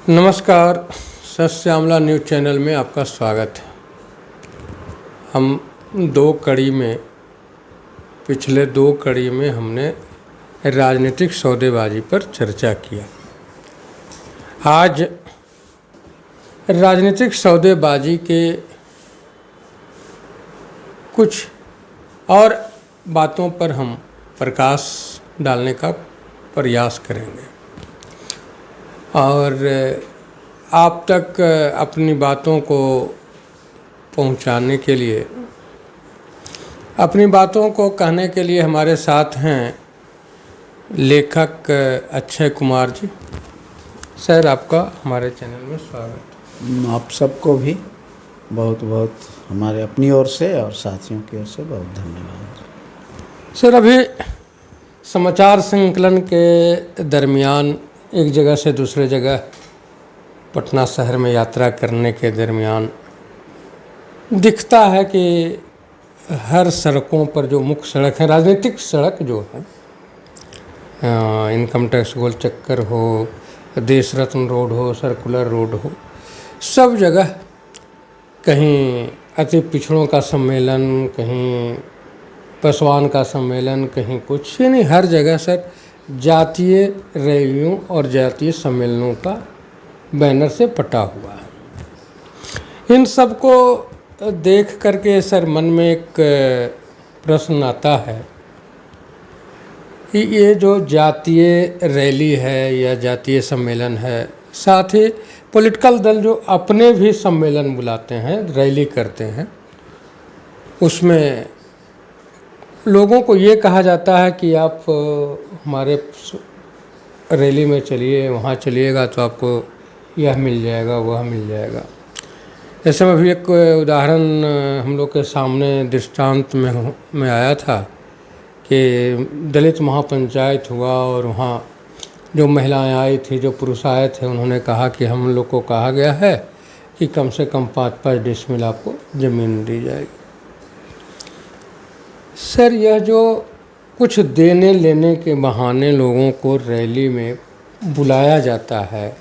नमस्कार। सत Shyamala news channel में आपका स्वागत है। हम पिछले दो कड़ी में हमने राजनीतिक सौदेबाजी पर चर्चा किया। आज राजनीतिक सौदेबाजी के कुछ और बातों पर हम प्रकाश डालने का प्रयास करेंगे और आप तक अपनी बातों को पहुंचाने के लिए, अपनी बातों को कहने के लिए हमारे साथ हैं लेखक अक्षय कुमार जी। सर, आपका हमारे चैनल में स्वागत। आप सबको भी बहुत बहुत हमारे अपनी ओर से और साथियों की ओर से बहुत धन्यवाद। सर, अभी समाचार संकलन के दरमियान एक जगह से दूसरे जगह पटना शहर में यात्रा करने के दरमियान दिखता है कि हर सड़कों पर जो मुख्य सड़क है, राजनीतिक सड़क जो है, इनकम टैक्स गोल चक्कर हो, देश रत्न रोड हो, सर्कुलर रोड हो, सब जगह कहीं अति पिछड़ों का सम्मेलन, कहीं पासवान का सम्मेलन, कहीं कुछ, यानी हर जगह सर जातीय रैलियों और जातीय सम्मेलनों का बैनर से पटा हुआ है। इन सब को देख करके सर मन में एक प्रश्न आता है कि ये जो जातीय रैली है या जातीय सम्मेलन है, साथ ही पॉलिटिकल दल जो अपने भी सम्मेलन बुलाते हैं, रैली करते हैं, उसमें लोगों को ये कहा जाता है कि आप हमारे रैली में चलिए, वहाँ चलिएगा तो आपको यह मिल जाएगा, वह मिल जाएगा। ऐसे में भी एक उदाहरण हम लोग के सामने दृष्टांत में आया था कि दलित महापंचायत हुआ और वहाँ जो महिलाएं आई थी, जो पुरुष आए थे, उन्होंने कहा कि हम लोग को कहा गया है कि कम से कम 5-5 डिसमिल आपको ज़मीन दी जाएगी। सर, यह जो कुछ देने लेने के बहाने लोगों को रैली में बुलाया जाता है,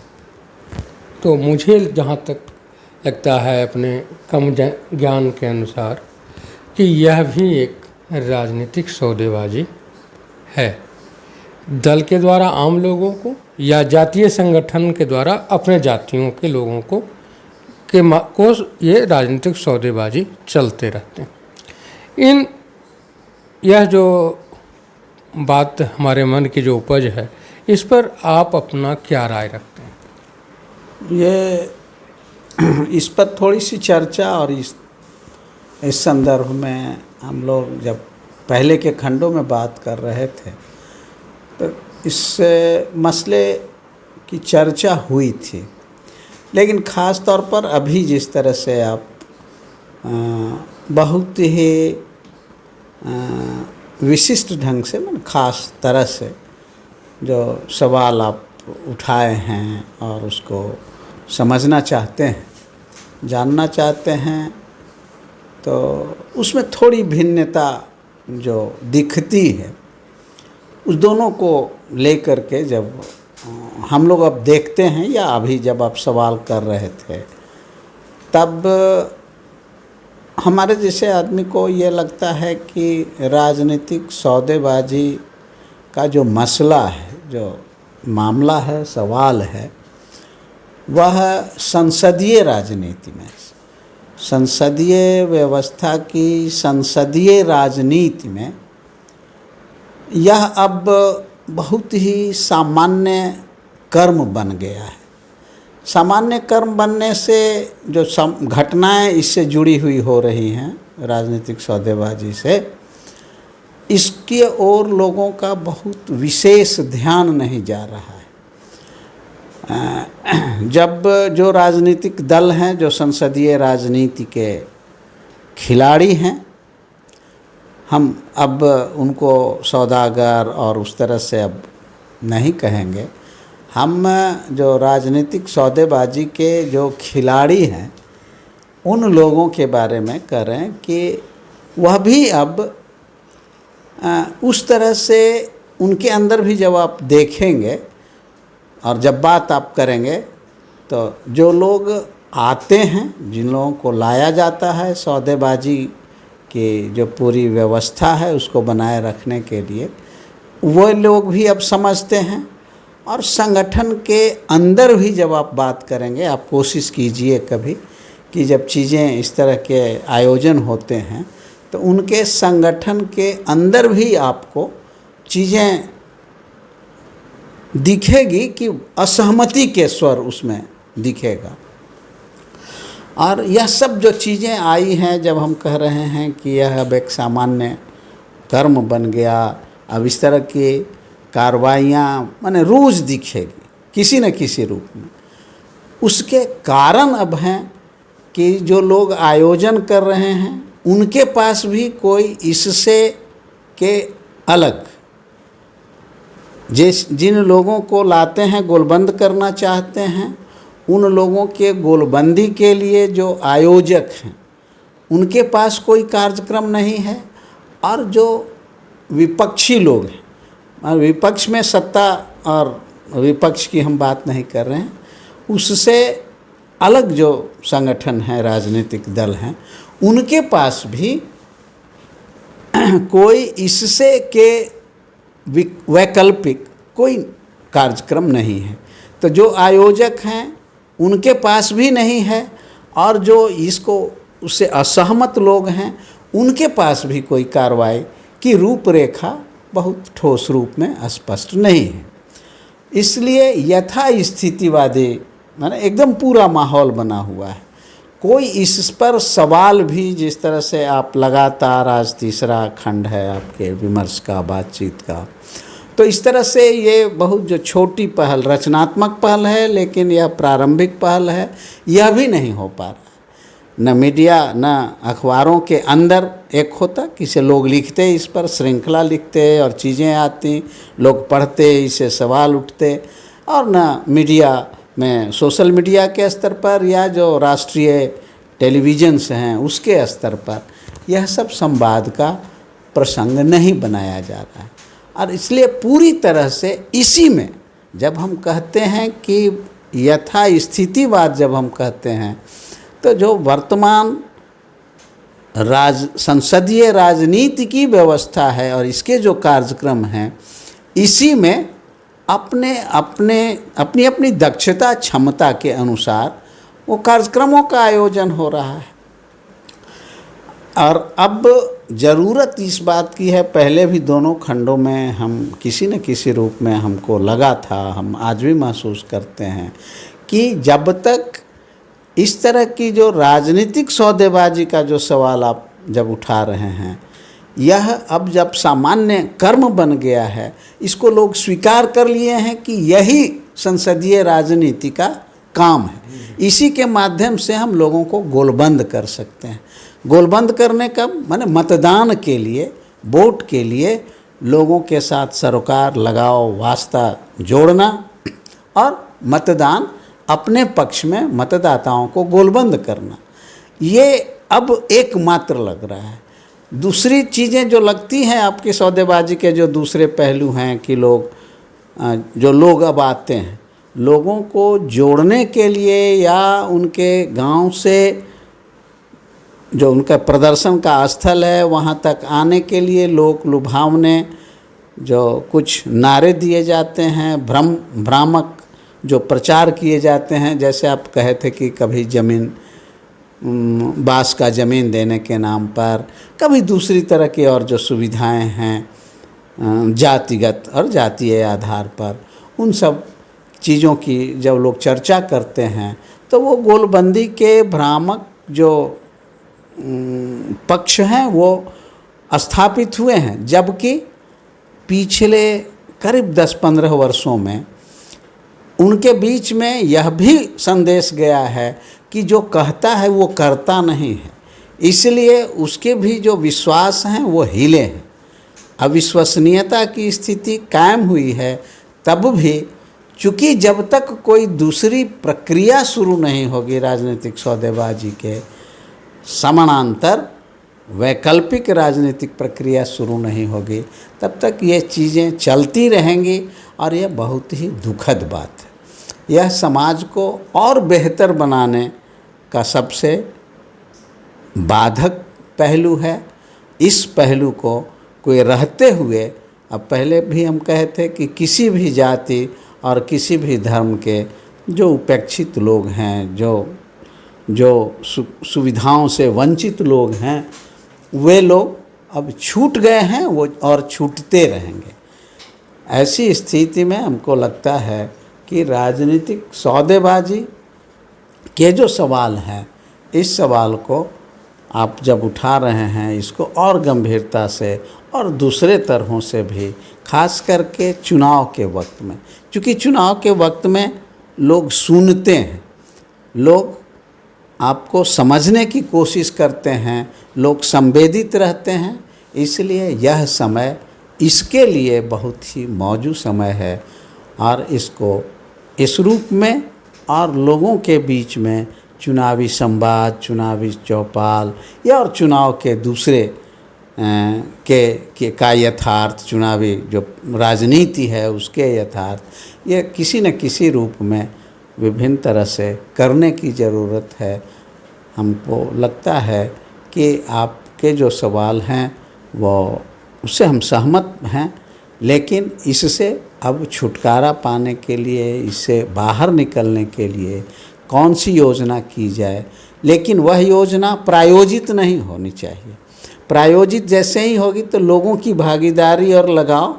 तो मुझे जहाँ तक लगता है अपने कम ज्ञान के अनुसार कि यह भी एक राजनीतिक सौदेबाजी है। दल के द्वारा आम लोगों को या जातीय संगठन के द्वारा अपने जातियों के लोगों को ये राजनीतिक सौदेबाजी चलते रहते हैं। यह जो बात हमारे मन की जो उपज है, इस पर आप अपना क्या राय रखते हैं? इस पर थोड़ी सी चर्चा और इस संदर्भ में हम लोग जब पहले के खंडों में बात कर रहे थे तो इस मसले की चर्चा हुई थी, लेकिन ख़ास तौर पर अभी जिस तरह से आप बहुत ही विशिष्ट ढंग से, मतलब ख़ास तरह से जो सवाल आप उठाए हैं और उसको समझना चाहते हैं, जानना चाहते हैं, तो उसमें थोड़ी भिन्नता जो दिखती है, उस दोनों को लेकर के जब हम लोग अब देखते हैं या अभी जब आप सवाल कर रहे थे, तब हमारे जैसे आदमी को ये लगता है कि राजनीतिक सौदेबाजी का जो मसला है, जो मामला है, सवाल है, वह संसदीय राजनीति में, संसदीय व्यवस्था की संसदीय राजनीति में यह अब बहुत ही सामान्य कर्म बन गया है। सामान्य कर्म बनने से जो घटनाएं इससे जुड़ी हुई हो रही हैं राजनीतिक सौदेबाजी से, इसकी ओर लोगों का बहुत विशेष ध्यान नहीं जा रहा है। जब जो राजनीतिक दल हैं, जो संसदीय राजनीति के खिलाड़ी हैं, हम अब उनको सौदागर और उस तरह से अब नहीं कहेंगे, हम जो राजनीतिक सौदेबाजी के जो खिलाड़ी हैं उन लोगों के बारे में करें कि वह भी अब उस तरह से उनके अंदर भी जब आप देखेंगे और जब बात आप करेंगे तो जो लोग आते हैं, जिन लोगों को लाया जाता है सौदेबाजी की जो पूरी व्यवस्था है उसको बनाए रखने के लिए, वो लोग भी अब समझते हैं। और संगठन के अंदर भी जब आप बात करेंगे, आप कोशिश कीजिए कभी कि जब चीज़ें इस तरह के आयोजन होते हैं तो उनके संगठन के अंदर भी आपको चीज़ें दिखेगी कि असहमति के स्वर उसमें दिखेगा। और यह सब जो चीज़ें आई हैं, जब हम कह रहे हैं कि यह अब एक सामान्य कर्म बन गया, अब इस तरह की कार्रवाइयाँ माने रोज़ दिखेगी किसी न किसी रूप में, उसके कारण अब हैं कि जो लोग आयोजन कर रहे हैं उनके पास भी कोई इससे के अलग, जिन लोगों को लाते हैं गोलबंद करना चाहते हैं, उन लोगों के गोलबंदी के लिए जो आयोजक हैं उनके पास कोई कार्यक्रम नहीं है। और जो विपक्षी लोग हैं, और विपक्ष में सत्ता और विपक्ष की हम बात नहीं कर रहे हैं, उससे अलग जो संगठन है, राजनीतिक दल हैं, उनके पास भी कोई इससे के वैकल्पिक कोई कार्यक्रम नहीं है। तो जो आयोजक हैं उनके पास भी नहीं है, और जो इसको उससे असहमत लोग हैं उनके पास भी कोई कार्रवाई की रूपरेखा बहुत ठोस रूप में स्पष्ट नहीं है। इसलिए यथा स्थितिवादी माने एकदम पूरा माहौल बना हुआ है। कोई इस पर सवाल भी, जिस तरह से आप लगातार, आज तीसरा खंड है आपके विमर्श का, बातचीत का, तो इस तरह से ये बहुत जो छोटी पहल, रचनात्मक पहल है, लेकिन यह प्रारंभिक पहल है, यह भी नहीं हो पा रहा। न मीडिया न अखबारों के अंदर एक होता, किसी लोग लिखते इस पर, श्रृंखला लिखते और चीज़ें आती, लोग पढ़ते, इससे सवाल उठते, और न मीडिया में, सोशल मीडिया के स्तर पर या जो राष्ट्रीय टेलीविज़न्स हैं उसके स्तर पर यह सब संवाद का प्रसंग नहीं बनाया जा रहा है। और इसलिए पूरी तरह से इसी में जब हम कहते हैं कि यथा स्थितिवाद, जब हम कहते हैं, तो जो वर्तमान संसदीय राजनीति की व्यवस्था है और इसके जो कार्यक्रम हैं, इसी में अपनी अपनी दक्षता क्षमता के अनुसार वो कार्यक्रमों का आयोजन हो रहा है। और अब ज़रूरत इस बात की है, पहले भी दोनों खंडों में हम किसी न किसी रूप में हमको लगा था, हम आज भी महसूस करते हैं कि जब तक इस तरह की जो राजनीतिक सौदेबाजी का जो सवाल आप जब उठा रहे हैं, यह अब जब सामान्य कर्म बन गया है, इसको लोग स्वीकार कर लिए हैं कि यही संसदीय राजनीति का काम है, इसी के माध्यम से हम लोगों को गोलबंद कर सकते हैं। गोलबंद करने का माने मतदान के लिए, वोट के लिए लोगों के साथ सरोकार, लगाव, वास्ता जोड़ना और मतदान अपने पक्ष में मतदाताओं को गोलबंद करना, ये अब एकमात्र लग रहा है। दूसरी चीज़ें जो लगती हैं आपकी सौदेबाजी के जो दूसरे पहलू हैं कि जो लोग अब आते हैं, लोगों को जोड़ने के लिए या उनके गांव से जो उनका प्रदर्शन का स्थल है वहाँ तक आने के लिए लोक लुभावने जो कुछ नारे दिए जाते हैं, भ्रामक जो प्रचार किए जाते हैं, जैसे आप कहे थे कि कभी ज़मीन, बास का ज़मीन देने के नाम पर, कभी दूसरी तरह की और जो सुविधाएं हैं जातिगत और जातीय आधार पर, उन सब चीज़ों की जब लोग चर्चा करते हैं तो वो गोलबंदी के भ्रामक जो पक्ष हैं वो स्थापित हुए हैं। जबकि पिछले करीब 10-15 वर्षों में उनके बीच में यह भी संदेश गया है कि जो कहता है वो करता नहीं है, इसलिए उसके भी जो विश्वास हैं वो हिले हैं। अविश्वसनीयता की स्थिति कायम हुई है, तब भी चूँकि जब तक कोई दूसरी प्रक्रिया शुरू नहीं होगी राजनीतिक सौदेबाजी के समानांतर, वैकल्पिक राजनीतिक प्रक्रिया शुरू नहीं होगी, तब तक ये चीज़ें चलती रहेंगी और ये बहुत ही दुखद बात है। यह समाज को और बेहतर बनाने का सबसे बाधक पहलू है। इस पहलू को कोई रहते हुए, अब पहले भी हम कहे थे कि किसी भी जाति और किसी भी धर्म के जो उपेक्षित लोग हैं, जो सुविधाओं से वंचित लोग हैं, वे लोग अब छूट गए हैं, वो और छूटते रहेंगे। ऐसी स्थिति में हमको लगता है कि राजनीतिक सौदेबाजी के जो सवाल हैं, इस सवाल को आप जब उठा रहे हैं, इसको और गंभीरता से और दूसरे तरहों से भी, खास करके चुनाव के वक्त में, क्योंकि चुनाव के वक्त में लोग सुनते हैं, लोग आपको समझने की कोशिश करते हैं, लोग संवेदित रहते हैं, इसलिए यह समय इसके लिए बहुत ही मौजूद समय है। और इसको इस रूप में और लोगों के बीच में चुनावी संवाद, चुनावी चौपाल या और चुनाव के दूसरे का यथार्थ, चुनावी जो राजनीति है उसके यथार्थ, ये किसी न किसी रूप में विभिन्न तरह से करने की ज़रूरत है। हमको लगता है कि आपके जो सवाल हैं वो उससे हम सहमत हैं, लेकिन इससे अब छुटकारा पाने के लिए, इससे बाहर निकलने के लिए कौन सी योजना की जाए, लेकिन वह योजना प्रायोजित नहीं होनी चाहिए। प्रायोजित जैसे ही होगी तो लोगों की भागीदारी और लगाव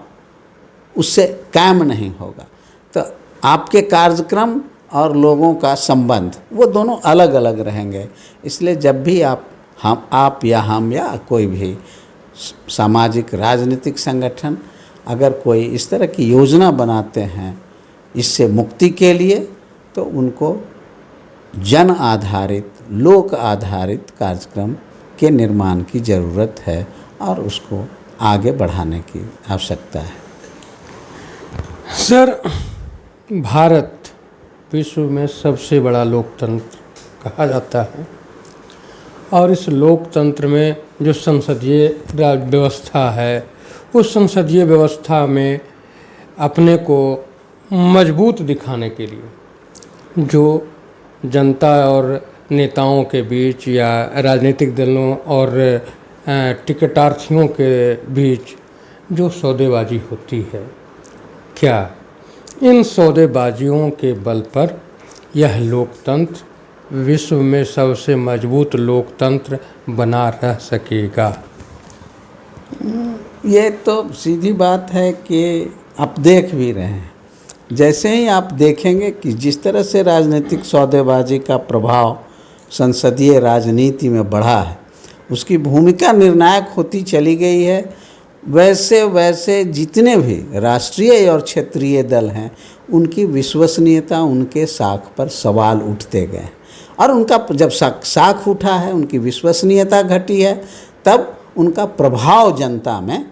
उससे कायम नहीं होगा, तो आपके कार्यक्रम और लोगों का संबंध वो दोनों अलग अलग रहेंगे। इसलिए जब भी आप या हम या कोई भी सामाजिक राजनीतिक संगठन अगर कोई इस तरह की योजना बनाते हैं इससे मुक्ति के लिए, तो उनको जन आधारित, लोक आधारित कार्यक्रम के निर्माण की ज़रूरत है और उसको आगे बढ़ाने की आवश्यकता है। सर, भारत विश्व में सबसे बड़ा लोकतंत्र कहा जाता है और इस लोकतंत्र में जो संसदीय व्यवस्था है, उस संसदीय व्यवस्था में अपने को मजबूत दिखाने के लिए जो जनता और नेताओं के बीच या राजनीतिक दलों और टिकटार्थियों के बीच जो सौदेबाजी होती है, क्या इन सौदेबाजियों के बल पर यह लोकतंत्र विश्व में सबसे मजबूत लोकतंत्र बना रह सकेगा? ये तो सीधी बात है कि आप देख भी रहे हैं। जैसे ही आप देखेंगे कि जिस तरह से राजनीतिक सौदेबाजी का प्रभाव संसदीय राजनीति में बढ़ा है, उसकी भूमिका निर्णायक होती चली गई है, वैसे वैसे जितने भी राष्ट्रीय और क्षेत्रीय दल हैं उनकी विश्वसनीयता, उनके साख पर सवाल उठते गए और उनका जब साख उठा है, उनकी विश्वसनीयता घटी है, तब उनका प्रभाव जनता में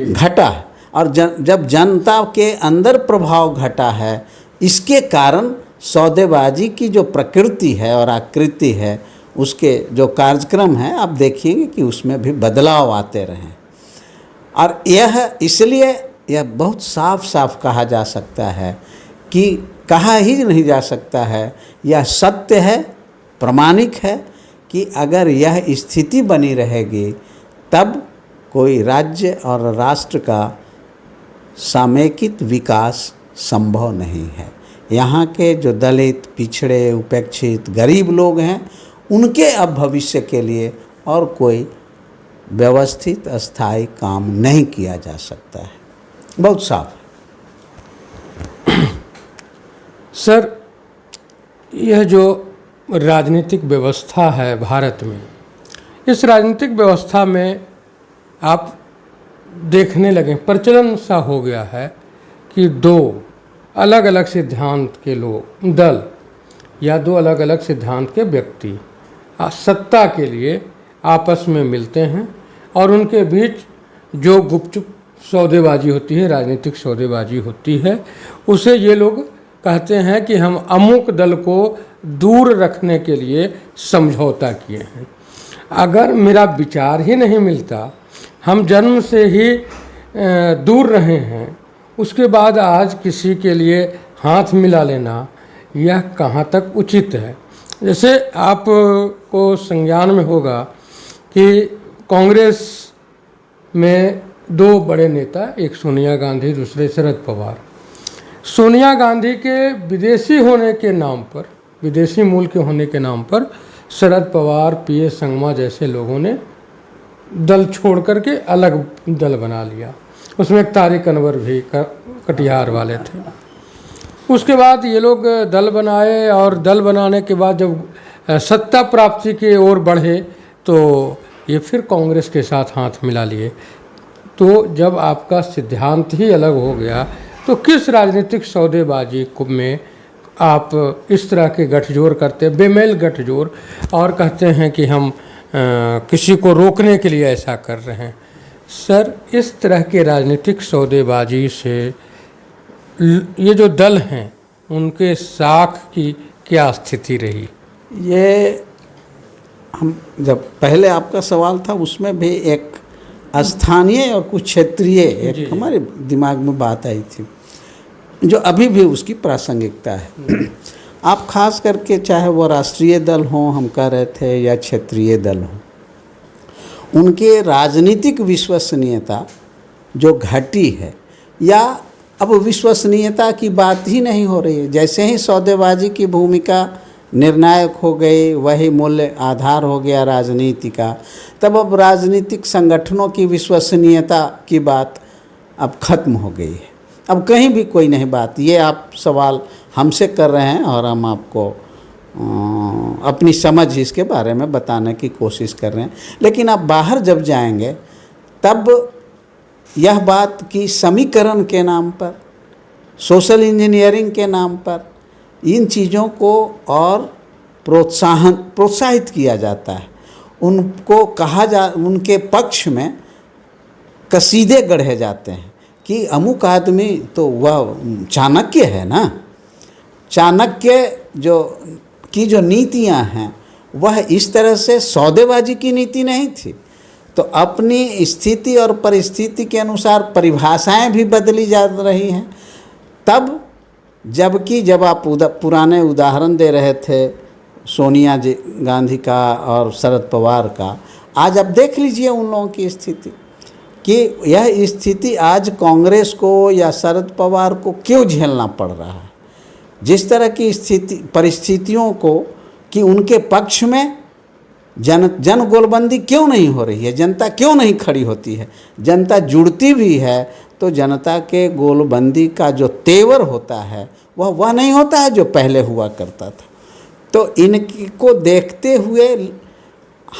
घटा है। और जब जनता के अंदर प्रभाव घटा है, इसके कारण सौदेबाजी की जो प्रकृति है और आकृति है, उसके जो कार्यक्रम हैं, आप देखिएंगे कि उसमें भी बदलाव आते रहें। और यह इसलिए यह बहुत साफ साफ कहा जा सकता है कि कहा ही नहीं जा सकता है, यह सत्य है, प्रमाणिक है कि अगर यह स्थिति बनी रहेगी तब कोई राज्य और राष्ट्र का समेकित विकास संभव नहीं है। यहाँ के जो दलित, पिछड़े, उपेक्षित, गरीब लोग हैं, उनके अब भविष्य के लिए और कोई व्यवस्थित अस्थायी काम नहीं किया जा सकता है। बहुत साफ है। सर, यह जो राजनीतिक व्यवस्था है भारत में, इस राजनीतिक व्यवस्था में आप देखने लगे प्रचलन सा हो गया है कि दो अलग अलग सिद्धांत के लोग, दल या दो अलग अलग सिद्धांत के व्यक्ति सत्ता के लिए आपस में मिलते हैं और उनके बीच जो गुपचुप सौदेबाजी होती है, राजनीतिक सौदेबाजी होती है, उसे ये लोग कहते हैं कि हम अमुक दल को दूर रखने के लिए समझौता किए हैं। अगर मेरा विचार ही नहीं मिलता, हम जन्म से ही दूर रहे हैं, उसके बाद आज किसी के लिए हाथ मिला लेना यह कहाँ तक उचित है। जैसे आपको संज्ञान में होगा कि कांग्रेस में दो बड़े नेता, एक सोनिया गांधी, दूसरे शरद पवार। सोनिया गांधी के विदेशी होने के नाम पर, विदेशी मूल के होने के नाम पर शरद पवार, पीए संगमा जैसे लोगों ने दल छोड़ करके अलग दल बना लिया। उसमें एक तारिक अनवर भी कटिहार वाले थे। उसके बाद ये लोग दल बनाए और दल बनाने के बाद जब सत्ता प्राप्ति की ओर बढ़े तो ये फिर कांग्रेस के साथ हाथ मिला लिए। तो जब आपका सिद्धांत ही अलग हो गया तो किस राजनीतिक सौदेबाजी में आप इस तरह के गठजोड़ करते, बेमेल गठजोड़, और कहते हैं कि हम किसी को रोकने के लिए ऐसा कर रहे हैं। सर, इस तरह के राजनीतिक सौदेबाजी से ये जो दल हैं उनके साख की क्या स्थिति रही? ये हम जब पहले आपका सवाल था उसमें भी एक स्थानीय और कुछ क्षेत्रीय एक हमारे दिमाग में बात आई थी जो अभी भी उसकी प्रासंगिकता है। आप खास करके चाहे वो राष्ट्रीय दल हों, हम कह रहे थे, या क्षेत्रीय दल हों, उनके राजनीतिक विश्वसनीयता जो घटी है, या अब विश्वसनीयता की बात ही नहीं हो रही है। जैसे ही सौदेबाजी की भूमिका निर्णायक हो गई, वही मूल्य आधार हो गया राजनीति का, तब अब राजनीतिक संगठनों की विश्वसनीयता की बात अब खत्म हो गई है। अब कहीं भी कोई नहीं बात। ये आप सवाल हमसे कर रहे हैं और हम आपको अपनी समझ इसके बारे में बताने की कोशिश कर रहे हैं। लेकिन आप बाहर जब जाएंगे तब यह बात कि समीकरण के नाम पर, सोशल इंजीनियरिंग के नाम पर इन चीज़ों को और प्रोत्साहित किया जाता है। उनको उनके पक्ष में कसीदे गढ़े जाते हैं कि अमुक आदमी तो वह चाणक्य है ना। चाणक्य जो नीतियां हैं वह इस तरह से सौदेबाजी की नीति नहीं थी। तो अपनी स्थिति और परिस्थिति के अनुसार परिभाषाएं भी बदली जा रही हैं। तब जबकि जब आप पुराने उदाहरण दे रहे थे सोनिया गांधी का और शरद पवार का, आज आप देख लीजिए उन लोगों की स्थिति कि यह स्थिति आज कांग्रेस को या शरद पवार को क्यों झेलना पड़ रहा है। जिस तरह की परिस्थितियों को कि उनके पक्ष में जन गोलबंदी क्यों नहीं हो रही है, जनता क्यों नहीं खड़ी होती है। जनता जुड़ती भी है तो जनता के गोलबंदी का जो तेवर होता है वह नहीं होता है जो पहले हुआ करता था। तो इनको देखते हुए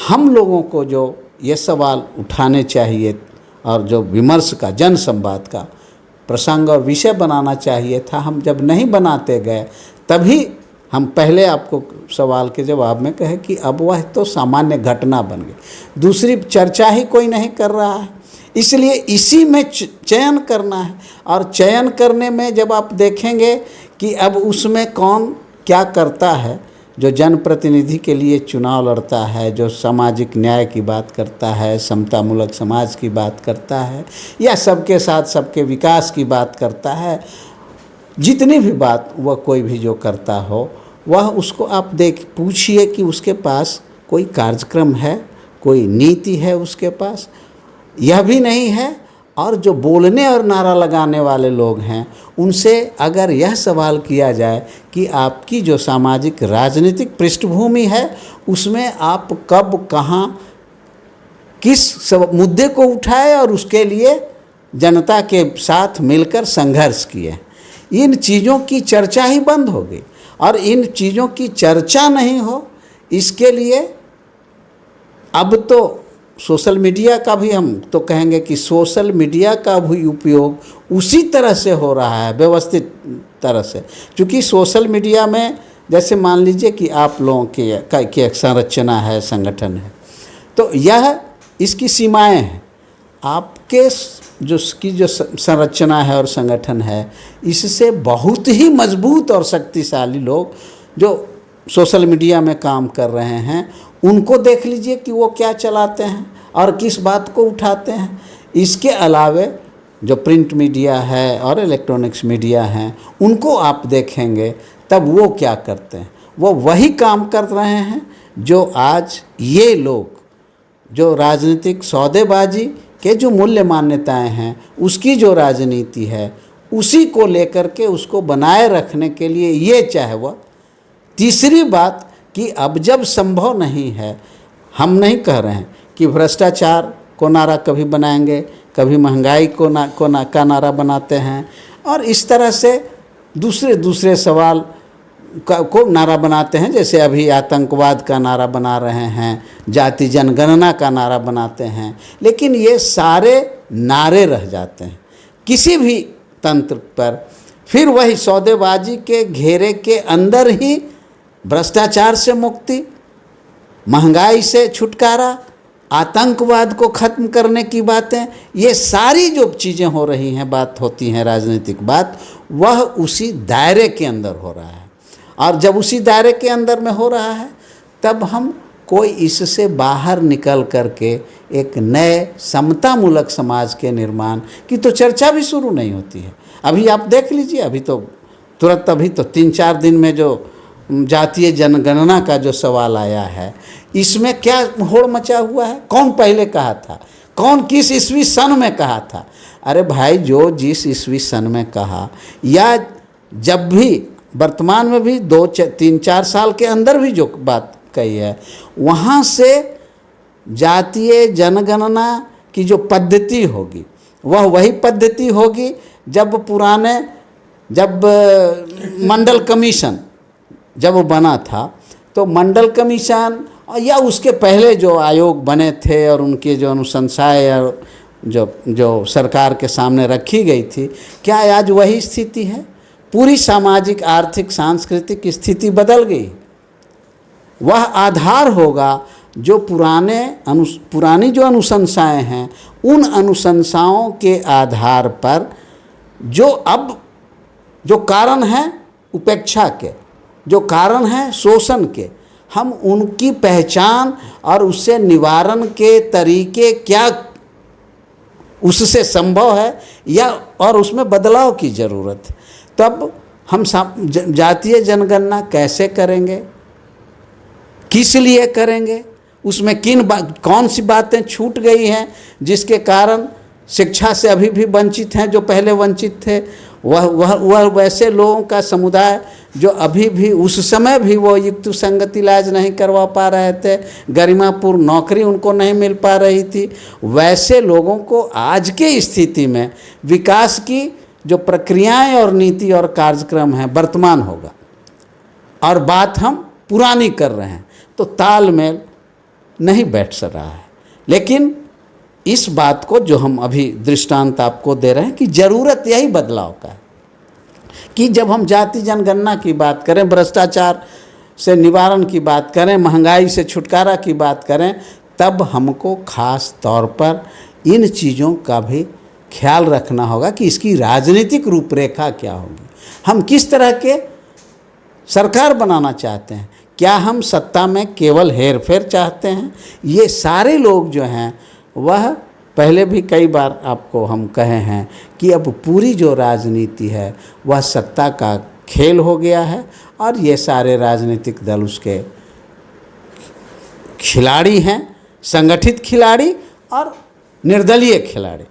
हम लोगों को जो ये सवाल उठाने चाहिए और जो विमर्श का, जन संवाद का प्रसंग और विषय बनाना चाहिए था, हम जब नहीं बनाते गए तभी हम पहले आपको सवाल के जवाब में कहे कि अब वह तो सामान्य घटना बन गई, दूसरी चर्चा ही कोई नहीं कर रहा है। इसलिए इसी में चयन करना है। और चयन करने में जब आप देखेंगे कि अब उसमें कौन क्या करता है, जो जनप्रतिनिधि के लिए चुनाव लड़ता है, जो सामाजिक न्याय की बात करता है, समतामूलक समाज की बात करता है, या सबके साथ सबके विकास की बात करता है, जितनी भी बात वह कोई भी जो करता हो, वह उसको आप पूछिए कि उसके पास कोई कार्यक्रम है, कोई नीति है उसके पास। यह भी नहीं है। और जो बोलने और नारा लगाने वाले लोग हैं उनसे अगर यह सवाल किया जाए कि आपकी जो सामाजिक राजनीतिक पृष्ठभूमि है उसमें आप कब कहाँ किस मुद्दे को उठाए और उसके लिए जनता के साथ मिलकर संघर्ष किए, इन चीज़ों की चर्चा ही बंद हो गई। और इन चीज़ों की चर्चा नहीं हो, इसके लिए अब तो सोशल मीडिया का भी, हम तो कहेंगे कि सोशल मीडिया का भी उपयोग उसी तरह से हो रहा है, व्यवस्थित तरह से। क्योंकि सोशल मीडिया में जैसे मान लीजिए कि आप लोगों की एक संरचना है, संगठन है, तो यह इसकी सीमाएं हैं। आपके जो संरचना है और संगठन है, इससे बहुत ही मजबूत और शक्तिशाली लोग जो सोशल मीडिया में काम कर रहे हैं, उनको देख लीजिए कि वो क्या चलाते हैं और किस बात को उठाते हैं। इसके अलावे जो प्रिंट मीडिया है और इलेक्ट्रॉनिक्स मीडिया हैं, उनको आप देखेंगे तब वो क्या करते हैं, वो वही काम कर रहे हैं जो आज ये लोग जो राजनीतिक सौदेबाजी के जो मूल्य मान्यताएं हैं, उसकी जो राजनीति है, उसी को लेकर के उसको बनाए रखने के लिए ये चाहे वह। तीसरी बात कि अब जब संभव नहीं है, हम नहीं कह रहे हैं कि भ्रष्टाचार को नारा कभी बनाएंगे, कभी महंगाई का नारा बनाते हैं, और इस तरह से दूसरे सवाल को नारा बनाते हैं। जैसे अभी आतंकवाद का नारा बना रहे हैं, जाति जनगणना का नारा बनाते हैं, लेकिन ये सारे नारे रह जाते हैं किसी भी तंत्र पर। फिर वही सौदेबाजी के घेरे के अंदर ही भ्रष्टाचार से मुक्ति, महंगाई से छुटकारा, आतंकवाद को ख़त्म करने की बातें, ये सारी जो चीज़ें हो रही हैं, बात होती हैं राजनीतिक बात, वह उसी दायरे के अंदर हो रहा है। और जब उसी दायरे के अंदर में हो रहा है, तब हम कोई इससे बाहर निकल करके एक नए समतामूलक समाज के निर्माण की तो चर्चा भी शुरू नहीं होती है। अभी आप देख लीजिए, अभी तो तुरंत अभी तो 3-4 दिन में जो जातीय जनगणना का जो सवाल आया है, इसमें क्या होड़ मचा हुआ है। कौन पहले कहा था, कौन किस ईस्वी सन में कहा था। अरे भाई, जो जिस ईस्वी सन में कहा, या जब भी वर्तमान में भी 2-3-4 साल के अंदर भी जो बात कही है, वहाँ से जातीय जनगणना की जो पद्धति होगी, वह वही पद्धति होगी जब मंडल कमीशन जब वो बना था, तो मंडल कमीशन या उसके पहले जो आयोग बने थे और उनके जो अनुशंसाएं जो सरकार के सामने रखी गई थी, क्या आज वही स्थिति है? पूरी सामाजिक, आर्थिक, सांस्कृतिक स्थिति बदल गई। वह आधार होगा जो पुरानी जो अनुशंसाएं हैं, उन अनुशंसाओं के आधार पर जो कारण हैं उपेक्षा के, जो कारण हैं शोषण के, हम उनकी पहचान और उससे निवारण के तरीके क्या उससे संभव है या और उसमें बदलाव की ज़रूरत है। तब हम जातीय जनगणना कैसे करेंगे, किस लिए करेंगे, उसमें कौन सी बातें छूट गई हैं जिसके कारण शिक्षा से अभी भी वंचित हैं जो पहले वंचित थे। वह वैसे लोगों का समुदाय जो अभी भी उस समय भी वो युक्त संगत इलाज नहीं करवा पा रहे थे, गरिमापूर्ण नौकरी उनको नहीं मिल पा रही थी, वैसे लोगों को आज के स्थिति में विकास की जो प्रक्रियाएं और नीति और कार्यक्रम हैं वर्तमान होगा, और बात हम पुरानी कर रहे हैं, तो तालमेल नहीं बैठ सक रहा है। लेकिन इस बात को जो हम अभी दृष्टांत आपको दे रहे हैं कि ज़रूरत यही बदलाव का है कि जब हम जाति जनगणना की बात करें, भ्रष्टाचार से निवारण की बात करें, महंगाई से छुटकारा की बात करें, तब हमको खास तौर पर इन चीज़ों का भी ख्याल रखना होगा कि इसकी राजनीतिक रूपरेखा क्या होगी। हम किस तरह के सरकार बनाना चाहते हैं, क्या हम सत्ता में केवल हेरफेर चाहते हैं। ये सारे लोग जो हैं वह पहले भी कई बार आपको हम कहे हैं कि अब पूरी जो राजनीति है वह सत्ता का खेल हो गया है, और ये सारे राजनीतिक दल उसके खिलाड़ी हैं, संगठित खिलाड़ी और निर्दलीय खिलाड़ी।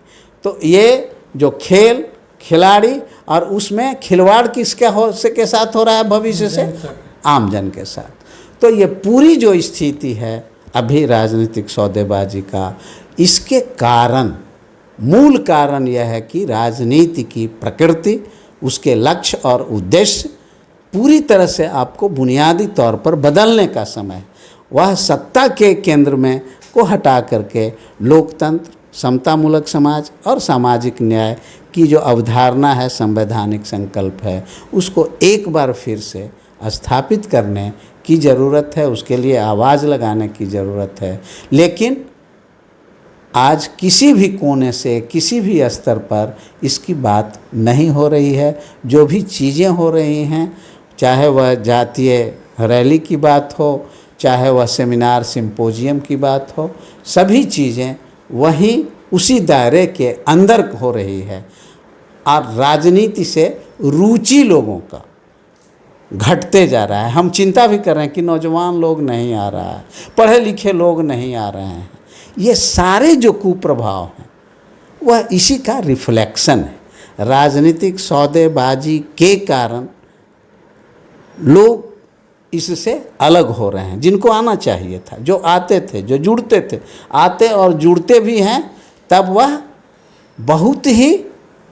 तो ये जो खिलाड़ी और उसमें खिलवाड़ के साथ हो रहा है, भविष्य से आम जन के साथ। तो ये पूरी जो स्थिति है अभी राजनीतिक सौदेबाजी का, इसके कारण मूल कारण यह है कि राजनीति की प्रकृति, उसके लक्ष्य और उद्देश्य पूरी तरह से आपको बुनियादी तौर पर बदलने का समय, वह सत्ता के केंद्र में को हटा करके लोकतंत्र, समतामूलक समाज और सामाजिक न्याय की जो अवधारणा है, संवैधानिक संकल्प है, उसको एक बार फिर से स्थापित करने की ज़रूरत है, उसके लिए आवाज़ लगाने की ज़रूरत है। लेकिन आज किसी भी कोने से, किसी भी स्तर पर इसकी बात नहीं हो रही है। जो भी चीज़ें हो रही हैं, चाहे वह जातीय रैली की बात हो, चाहे वह सेमिनार सिंपोजियम की बात हो, सभी चीज़ें वहीं उसी दायरे के अंदर हो रही है। और राजनीति से रुचि लोगों का घटते जा रहा है। हम चिंता भी कर रहे हैं कि नौजवान लोग नहीं आ रहा है, पढ़े लिखे लोग नहीं आ रहे हैं। ये सारे जो कुप्रभाव हैं वह इसी का रिफ्लेक्शन है। राजनीतिक सौदेबाजी के कारण लोग इससे अलग हो रहे हैं। जिनको आना चाहिए था, जो आते थे, जो जुड़ते थे, आते और जुड़ते भी हैं, तब वह बहुत ही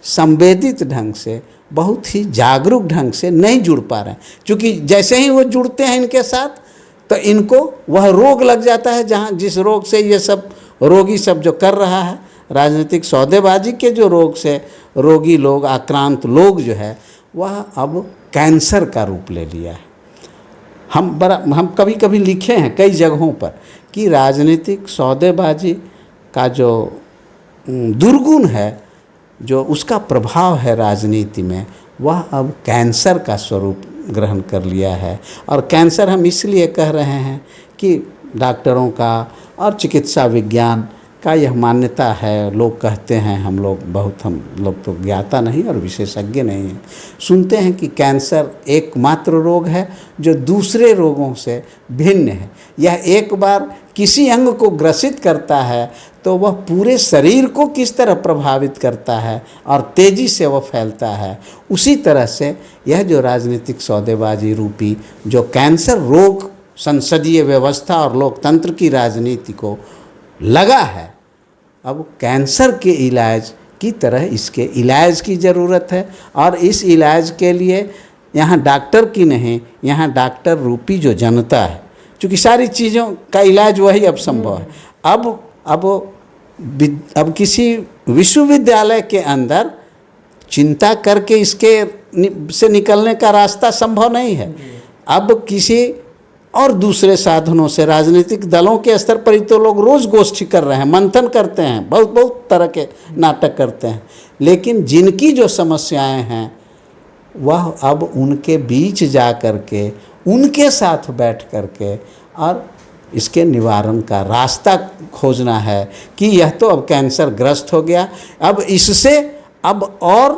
संवेदित ढंग से, बहुत ही जागरूक ढंग से नहीं जुड़ पा रहे हैं। क्योंकि जैसे ही वो जुड़ते हैं इनके साथ, तो इनको वह रोग लग जाता है, जहाँ जिस रोग से ये सब रोगी सब जो कर रहा है, राजनीतिक सौदेबाजी के जो रोग से रोगी लोग, आक्रांत लोग जो है, वह अब कैंसर का रूप ले लिया है। हम कभी कभी लिखे हैं कई जगहों पर कि राजनीतिक सौदेबाजी का जो दुर्गुण है, जो उसका प्रभाव है राजनीति में, वह अब कैंसर का स्वरूप ग्रहण कर लिया है। और कैंसर हम इसलिए कह रहे हैं कि डॉक्टरों का और चिकित्सा विज्ञान का यह मान्यता है। लोग कहते हैं, हम लोग तो ज्ञाता नहीं और विशेषज्ञ नहीं हैं, सुनते हैं कि कैंसर एकमात्र रोग है जो दूसरे रोगों से भिन्न है। यह एक बार किसी अंग को ग्रसित करता है तो वह पूरे शरीर को किस तरह प्रभावित करता है और तेज़ी से वह फैलता है, उसी तरह से यह जो राजनीतिक सौदेबाजी रूपी जो कैंसर रोग संसदीय व्यवस्था और लोकतंत्र की राजनीति को लगा है, अब कैंसर के इलाज की तरह इसके इलाज की ज़रूरत है। और इस इलाज के लिए यहाँ डॉक्टर की नहीं, यहाँ डॉक्टर रूपी जो जनता है, क्योंकि सारी चीज़ों का इलाज वही अब संभव है। अब किसी विश्वविद्यालय के अंदर चिंता करके इसके से निकलने का रास्ता संभव नहीं है। अब किसी और दूसरे साधनों से, राजनीतिक दलों के स्तर पर ही तो लोग रोज़ गोष्ठी कर रहे हैं, मंथन करते हैं, बहुत तरह के नाटक करते हैं, लेकिन जिनकी जो समस्याएं हैं वह अब उनके बीच जा कर के, उनके साथ बैठ कर के और इसके निवारण का रास्ता खोजना है कि यह तो अब कैंसर ग्रस्त हो गया, अब इससे अब और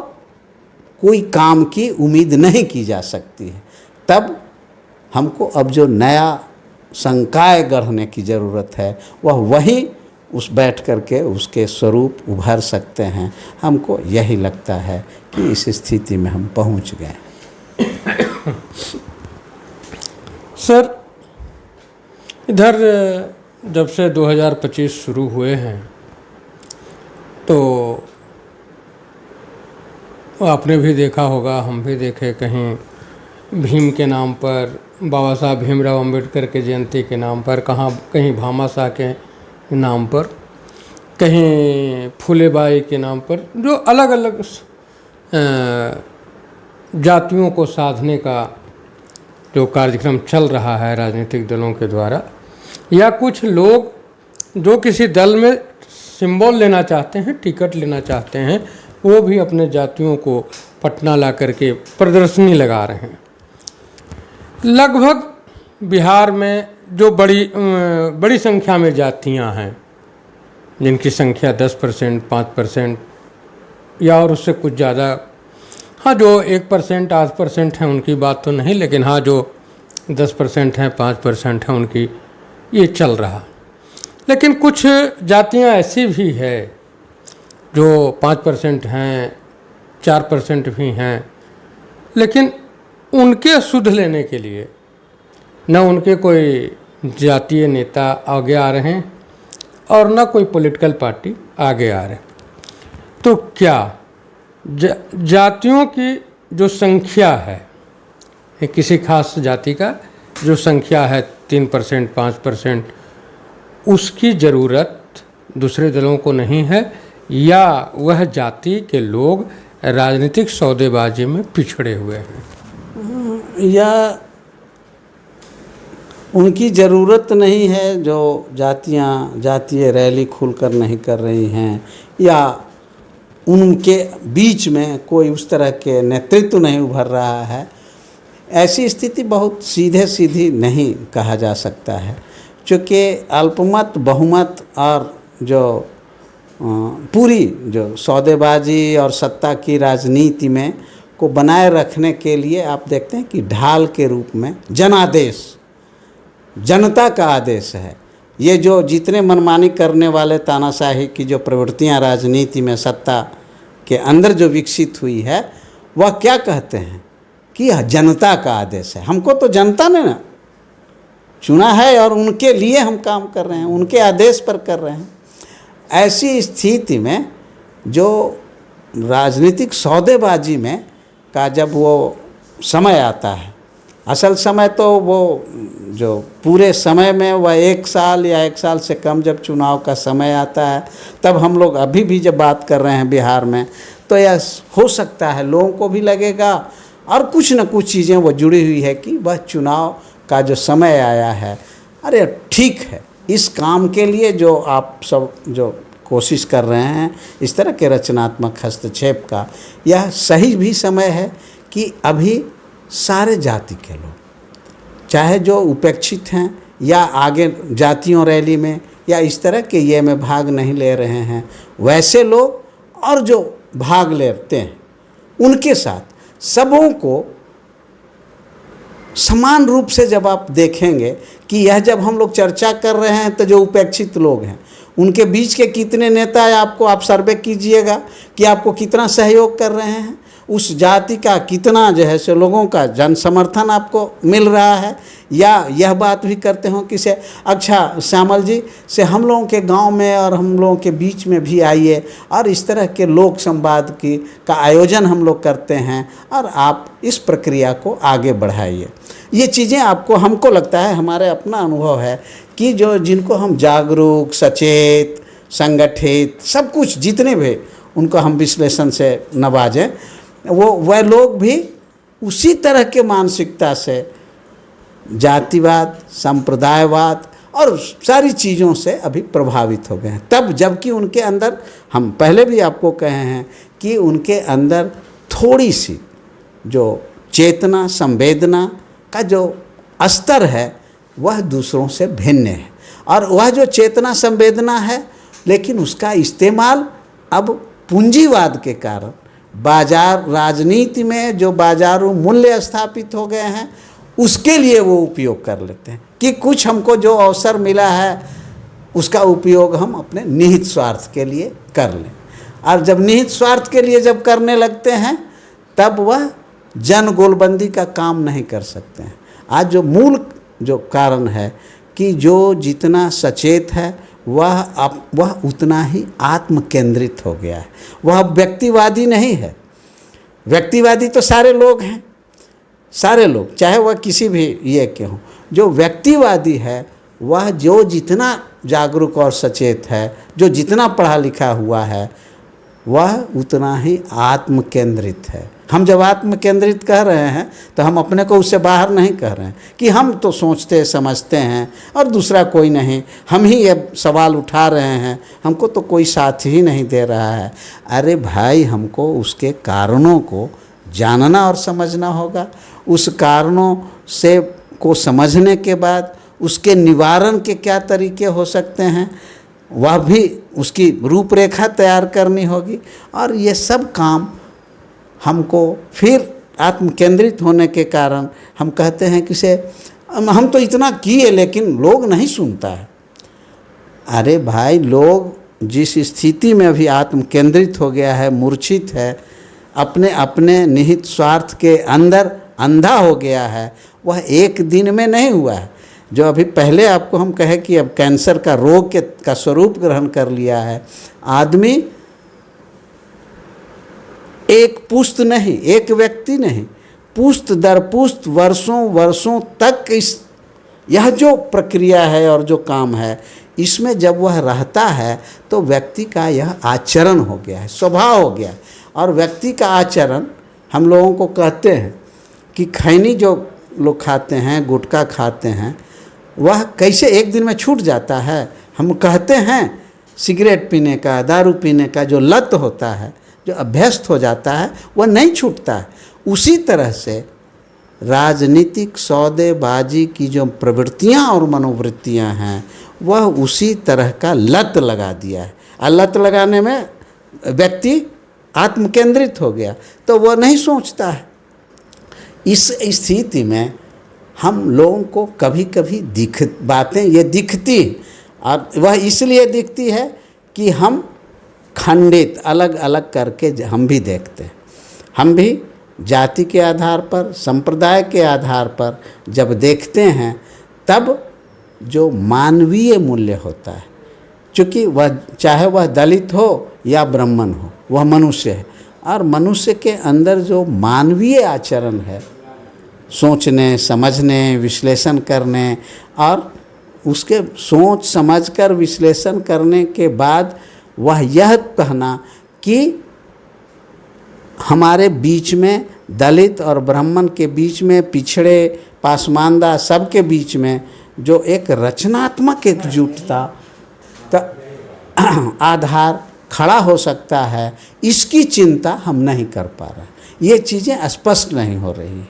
कोई काम की उम्मीद नहीं की जा सकती है। तब हमको अब जो नया संकाय गढ़ने की ज़रूरत है, वह वही उस बैठ कर के उसके स्वरूप उभर सकते हैं। हमको यही लगता है कि इस स्थिति में हम पहुंच गए। सर, इधर जब से 2025 शुरू हुए हैं तो आपने भी देखा होगा, हम भी देखे, कहीं भीम के नाम पर, बाबा साहब भीमराव अंबेडकर के जयंती के नाम पर, कहीं भामाशाह के नाम पर, कहीं फूलेबाई के नाम पर, जो अलग अलग जातियों को साधने का जो कार्यक्रम चल रहा है राजनीतिक दलों के द्वारा, या कुछ लोग जो किसी दल में सिंबल लेना चाहते हैं, टिकट लेना चाहते हैं, वो भी अपने जातियों को पटना ला करके प्रदर्शनी लगा रहे हैं। लगभग बिहार में जो बड़ी संख्या में जातियां हैं, जिनकी संख्या 10%, 5% या और उससे कुछ ज़्यादा, हाँ जो 1%, 8% हैं उनकी बात तो नहीं, लेकिन हाँ जो 10% हैं, 5% हैं, उनकी ये चल रहा। लेकिन कुछ जातियां ऐसी भी है जो 5% हैं, 4% भी हैं, लेकिन उनके सुध लेने के लिए न उनके कोई जातीय नेता आगे आ रहे हैं और न कोई पॉलिटिकल पार्टी आगे आ रहे हैं। तो क्या जातियों की जो संख्या है, किसी खास जाति का जो संख्या है 3%, 5%, उसकी ज़रूरत दूसरे दलों को नहीं है, या वह जाति के लोग राजनीतिक सौदेबाजी में पिछड़े हुए हैं? या उनकी ज़रूरत नहीं है जो जातीय रैली खुलकर नहीं कर रही हैं, या उनके बीच में कोई उस तरह के नेतृत्व नहीं उभर रहा है। ऐसी स्थिति बहुत सीधी नहीं कहा जा सकता है, क्योंकि अल्पमत, बहुमत और जो पूरी जो सौदेबाजी और सत्ता की राजनीति में को बनाए रखने के लिए आप देखते हैं कि ढाल के रूप में जनादेश, जनता का आदेश है। ये जो जितने मनमानी करने वाले तानाशाही की जो प्रवृत्तियां राजनीति में सत्ता के अंदर जो विकसित हुई है, वह क्या कहते हैं कि यह जनता का आदेश है। हमको तो जनता ने ना चुना है और उनके लिए हम काम कर रहे हैं, उनके आदेश पर कर रहे हैं। ऐसी स्थिति में जो राजनीतिक सौदेबाजी में का जब वो समय आता है, असल समय तो वो जो पूरे समय में वह 1 साल या 1 साल से कम जब चुनाव का समय आता है, तब हम लोग अभी भी जब बात कर रहे हैं बिहार में, तो यह हो सकता है लोगों को भी लगेगा और कुछ न कुछ चीज़ें वो जुड़ी हुई है कि वह चुनाव का जो समय आया है, अरे ठीक है, इस काम के लिए जो आप सब जो कोशिश कर रहे हैं इस तरह के रचनात्मक हस्तक्षेप का, यह सही भी समय है कि अभी सारे जाति के लोग, चाहे जो उपेक्षित हैं या आगे जातियों रैली में या इस तरह के ये में भाग नहीं ले रहे हैं, वैसे लोग और जो भाग लेते हैं उनके साथ सबों को समान रूप से जब आप देखेंगे कि यह जब हम लोग चर्चा कर रहे हैं तो जो उपेक्षित लोग हैं उनके बीच के कितने नेता है, आपको आप सर्वे कीजिएगा कि आपको कितना सहयोग कर रहे हैं, उस जाति का कितना जो है सो लोगों का जन समर्थन आपको मिल रहा है। या यह बात भी करते हो कि से अच्छा श्यामल जी से हम लोगों के गांव में और हम लोगों के बीच में भी आइए और इस तरह के लोक संवाद का आयोजन हम लोग करते हैं और आप इस प्रक्रिया को आगे बढ़ाइए। ये चीज़ें आपको, हमको लगता है, हमारे अपना अनुभव है कि जो जिनको हम जागरूक, सचेत, संगठित सब कुछ जितने भी उनको हम विश्लेषण से नवाजें, वह लोग भी उसी तरह के मानसिकता से जातिवाद, संप्रदायवाद और सारी चीज़ों से अभी प्रभावित हो गए हैं। तब जबकि उनके अंदर, हम पहले भी आपको कहे हैं कि उनके अंदर थोड़ी सी जो चेतना, संवेदना का जो स्तर है वह दूसरों से भिन्न है। और वह जो चेतना संवेदना है, लेकिन उसका इस्तेमाल अब पूंजीवाद के कारण बाजार राजनीति में जो बाजारू मूल्य स्थापित हो गए हैं उसके लिए वो उपयोग कर लेते हैं कि कुछ हमको जो अवसर मिला है उसका उपयोग हम अपने निहित स्वार्थ के लिए कर लें। और जब निहित स्वार्थ के लिए जब करने लगते हैं तब वह जन गोलबंदी का काम नहीं कर सकते हैं। आज जो मूल जो कारण है कि जो जितना सचेत है वह उतना ही आत्म केंद्रित हो गया है, वह व्यक्तिवादी नहीं है। व्यक्तिवादी तो सारे लोग हैं, सारे लोग, चाहे वह किसी भी ये के हों। जो व्यक्तिवादी है वह जो जितना जागरूक और सचेत है, जो जितना पढ़ा लिखा हुआ है, वह उतना ही आत्म केंद्रित है। हम जब आत्म केंद्रित कह रहे हैं तो हम अपने को उससे बाहर नहीं कह रहे हैं कि हम तो सोचते समझते हैं और दूसरा कोई नहीं, हम ही ये सवाल उठा रहे हैं, हमको तो कोई साथ ही नहीं दे रहा है। अरे भाई, हमको उसके कारणों को जानना और समझना होगा। उस कारणों से को समझने के बाद उसके निवारण के क्या तरीके हो सकते हैं, वह भी उसकी रूपरेखा तैयार करनी होगी। और ये सब काम हमको फिर आत्म केंद्रित होने के कारण हम कहते हैं कि से हम तो इतना किए लेकिन लोग नहीं सुनता है। अरे भाई, लोग जिस स्थिति में अभी आत्म केंद्रित हो गया है, मूर्छित है, अपने अपने निहित स्वार्थ के अंदर अंधा हो गया है, वह एक दिन में नहीं हुआ है। जो अभी पहले आपको हम कहे कि अब कैंसर का रोग का स्वरूप ग्रहण कर लिया है, आदमी एक पुश्त नहीं, एक व्यक्ति नहीं, पुश्त दर पुश्त वर्षों वर्षों तक यह जो प्रक्रिया है और जो काम है, इसमें जब वह रहता है तो व्यक्ति का यह आचरण हो गया है, स्वभाव हो गया है। और व्यक्ति का आचरण, हम लोगों को कहते हैं कि खैनी जो लोग खाते हैं, गुटखा खाते हैं, वह कैसे एक दिन में छूट जाता है। हम कहते हैं सिगरेट पीने का, दारू पीने का जो लत होता है, जो अभ्यस्त हो जाता है, वह नहीं छूटता है। उसी तरह से राजनीतिक सौदेबाजी की जो प्रवृत्तियां और मनोवृत्तियां हैं, वह उसी तरह का लत लगा दिया है। लत लगाने में व्यक्ति आत्मकेंद्रित हो गया, तो वह नहीं सोचता है। इस स्थिति में हम लोगों को कभी कभी बातें ये दिखती, और वह इसलिए दिखती है कि हम खंडित अलग अलग करके हम भी देखते हैं। हम भी जाति के आधार पर, संप्रदाय के आधार पर जब देखते हैं, तब जो मानवीय मूल्य होता है, क्योंकि वह चाहे वह दलित हो या ब्राह्मण हो, वह मनुष्य है, और मनुष्य के अंदर जो मानवीय आचरण है, सोचने, समझने, विश्लेषण करने, और उसके सोच समझकर विश्लेषण करने के बाद वह यह कहना कि हमारे बीच में, दलित और ब्राह्मण के बीच में, पिछड़े, पासमानदा, सबके बीच में जो एक रचनात्मक एकजुटता का आधार खड़ा हो सकता है, इसकी चिंता हम नहीं कर पा रहे। ये चीज़ें स्पष्ट नहीं हो रही हैं,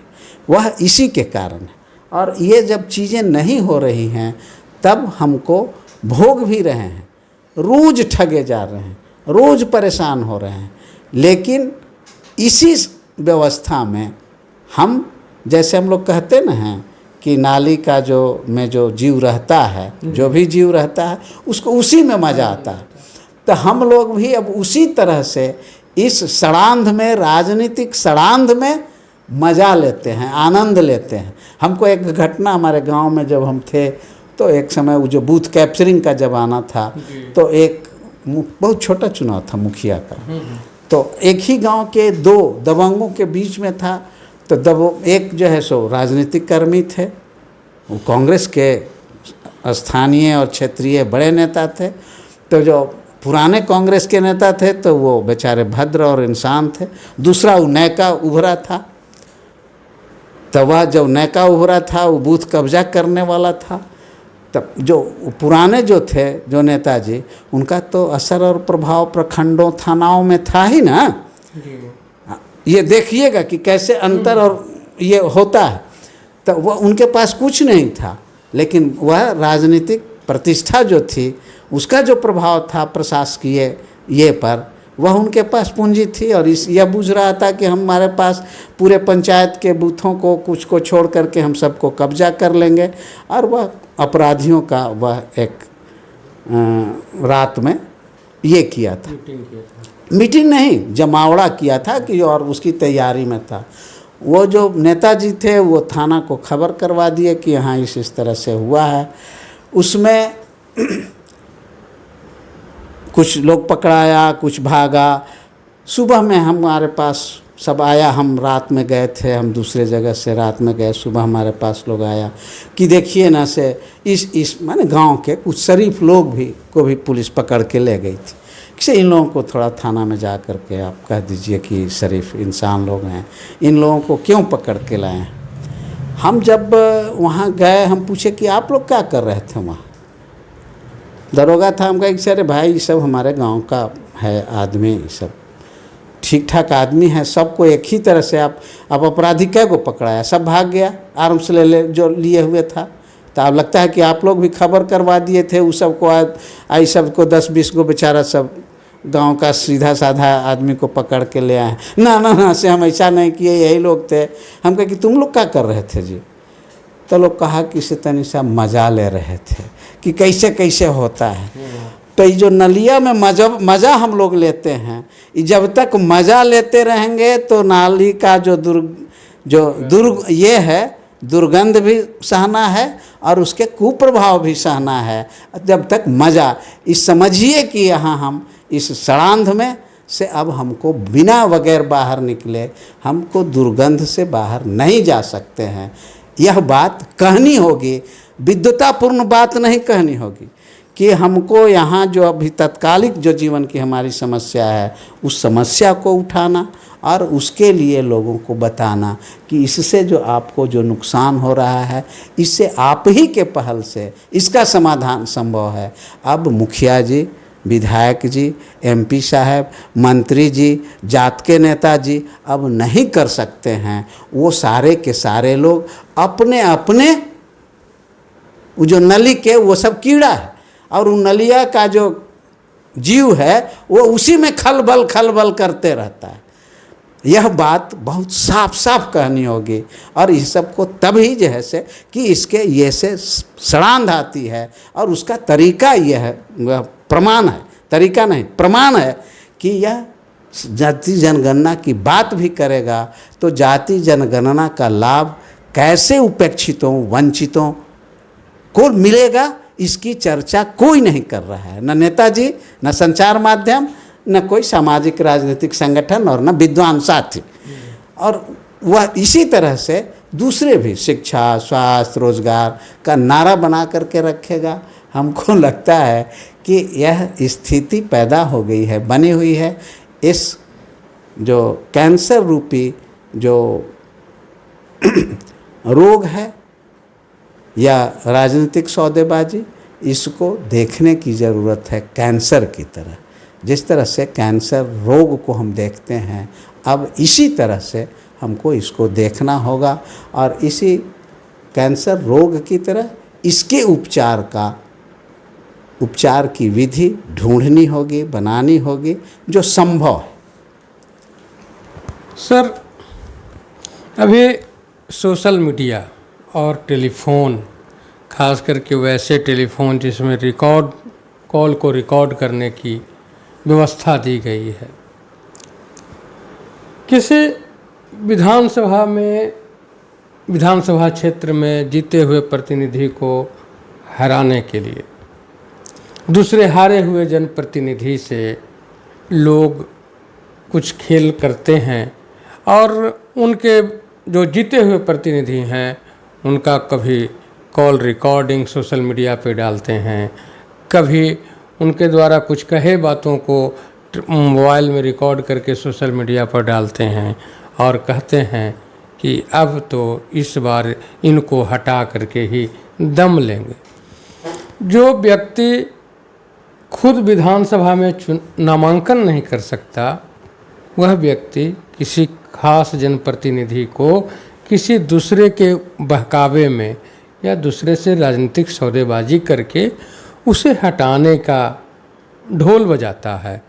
वह इसी के कारण है। और ये जब चीज़ें नहीं हो रही हैं, तब हमको भोग भी रहे हैं, रोज़ ठगे जा रहे हैं, रोज़ परेशान हो रहे हैं। लेकिन इसी व्यवस्था में हम, जैसे हम लोग कहते ना हैं कि नाली का जो जीव रहता है, जो भी जीव रहता है उसको उसी में मज़ा आता है। तो हम लोग भी अब उसी तरह से इस षडांध में, राजनीतिक षडांध में मज़ा लेते हैं, आनंद लेते हैं। हमको एक घटना, हमारे गांव में जब हम थे, तो एक समय वो जो बूथ कैप्चरिंग का ज़माना था, तो एक बहुत छोटा चुनाव था मुखिया का, तो एक ही गांव के दो दबंगों के बीच में था। तो एक जो है सो राजनीतिक कर्मी थे, वो कांग्रेस के स्थानीय और क्षेत्रीय बड़े नेता थे। तो जो पुराने कांग्रेस के नेता थे, तो वो बेचारे भद्र और इंसान थे। दूसरा वो नैका उभरा था, तो वह जो नैका उभरा था वो बूथ कब्जा करने वाला था। तब जो पुराने जो थे, जो नेताजी, उनका तो असर और प्रभाव प्रखंडों, थानाओं में था ही ना। ये देखिएगा कि कैसे अंतर और ये होता है। तो वह उनके पास कुछ नहीं था, लेकिन वह राजनीतिक प्रतिष्ठा जो थी, उसका जो प्रभाव था प्रशासकीय ये पर, वह उनके पास पूंजी थी। और यह बूझ रहा था कि हमारे पास पूरे पंचायत के बूथों को, कुछ को छोड़ करके हम सबको कब्जा कर लेंगे। और वह अपराधियों का वह एक रात में ये किया था, मीटिंग नहीं, जमावड़ा किया था कि, और उसकी तैयारी में था। वो जो नेताजी थे वो थाना को खबर करवा दिए कि यहाँ इस तरह से हुआ है। उसमें कुछ लोग पकड़ाया, कुछ भागा। सुबह में हमारे पास सब आया, हम रात में गए थे, हम दूसरे जगह से रात में गए, सुबह हमारे पास लोग आया कि देखिए ना से इस माने गांव के कुछ शरीफ लोग भी को भी पुलिस पकड़ के ले गई थी। कि इन लोगों को थोड़ा थाना में जा कर के आप कह दीजिए कि शरीफ इंसान लोग हैं, इन लोगों को क्यों पकड़ के लाए हैं। हम जब वहाँ गए, हम पूछे कि आप लोग क्या कर रहे थे वहाँ। दरोगा था, हम कहे कि अरे भाई ये सब हमारे गांव का है आदमी, सब ठीक ठाक आदमी है, सबको एक ही तरह से आप अपराधी कै को पकड़ाया, सब भाग गया आर्म्स ले जो लिए हुए था। तो अब लगता है कि आप लोग भी खबर करवा दिए थे उस सबको, आई सबको 10-20 गो बेचारा सब गांव का सीधा साधा आदमी को पकड़ के ले आए। ना से हम ऐसा नहीं किए, यही लोग थे। हम कहे कि तुम लोग क्या कर रहे थे जी। तो लोग कहा कि इसे तनी सा मज़ा ले रहे थे कि कैसे कैसे होता है। तो ये जो नलिया में मज़ा हम लोग लेते हैं, जब तक मज़ा लेते रहेंगे तो नाली का जो ये है, दुर्गंध भी सहना है और उसके कुप्रभाव भी सहना है। जब तक मज़ा, इस समझिए कि यहाँ हम इस षडांध में से अब हमको बिना बगैर बाहर निकले, हमको दुर्गंध से बाहर नहीं जा सकते हैं। यह बात कहनी होगी, विद्वतापूर्ण बात नहीं कहनी होगी कि हमको यहाँ जो अभी तत्कालिक जो जीवन की हमारी समस्या है, उस समस्या को उठाना और उसके लिए लोगों को बताना कि इससे जो आपको जो नुकसान हो रहा है, इससे आप ही के पहल से इसका समाधान संभव है। अब मुखिया जी, विधायक जी, एमपी साहब, मंत्री जी, जात के नेता जी अब नहीं कर सकते हैं। वो सारे के सारे लोग अपने अपने वो जो नली के वो सब कीड़ा है, और उन नलिया का जो जीव है वो उसी में खलबल करते रहता है। यह बात बहुत साफ साफ कहनी होगी। और इस सब को तभी जो है से कि इसके ये से सड़ांध आती है और उसका तरीका यह है, वह प्रमाण है, तरीका नहीं प्रमाण है कि यह जाति जनगणना की बात भी करेगा तो जाति जनगणना का लाभ कैसे उपेक्षितों वंचितों को मिलेगा, इसकी चर्चा कोई नहीं कर रहा है, न नेताजी, न संचार माध्यम, न कोई सामाजिक राजनीतिक संगठन और न विद्वान साथी। और वह इसी तरह से दूसरे भी शिक्षा, स्वास्थ्य, रोजगार का नारा बना करके रखेगा। हमको लगता है कि यह स्थिति पैदा हो गई है, बनी हुई है। इस जो कैंसर रूपी जो रोग है या राजनीतिक सौदेबाजी, इसको देखने की ज़रूरत है कैंसर की तरह। जिस तरह से कैंसर रोग को हम देखते हैं, अब इसी तरह से हमको इसको देखना होगा और इसी कैंसर रोग की तरह इसके उपचार की विधि ढूंढनी होगी, बनानी होगी जो संभव है। सर, अभी सोशल मीडिया और टेलीफोन, खास करके वैसे टेलीफोन जिसमें कॉल को रिकॉर्ड करने की व्यवस्था दी गई है, किसी विधानसभा क्षेत्र में जीते हुए प्रतिनिधि को हराने के लिए दूसरे हारे हुए जनप्रतिनिधि से लोग कुछ खेल करते हैं और उनके जो जीते हुए प्रतिनिधि हैं उनका कभी कॉल रिकॉर्डिंग सोशल मीडिया पे डालते हैं, कभी उनके द्वारा कुछ कहे बातों को मोबाइल में रिकॉर्ड करके सोशल मीडिया पर डालते हैं और कहते हैं कि अब तो इस बार इनको हटा करके ही दम लेंगे। जो व्यक्ति खुद विधानसभा में नामांकन नहीं कर सकता, वह व्यक्ति किसी खास जनप्रतिनिधि को किसी दूसरे के बहकावे में या दूसरे से राजनीतिक सौदेबाजी करके उसे हटाने का ढोल बजाता है।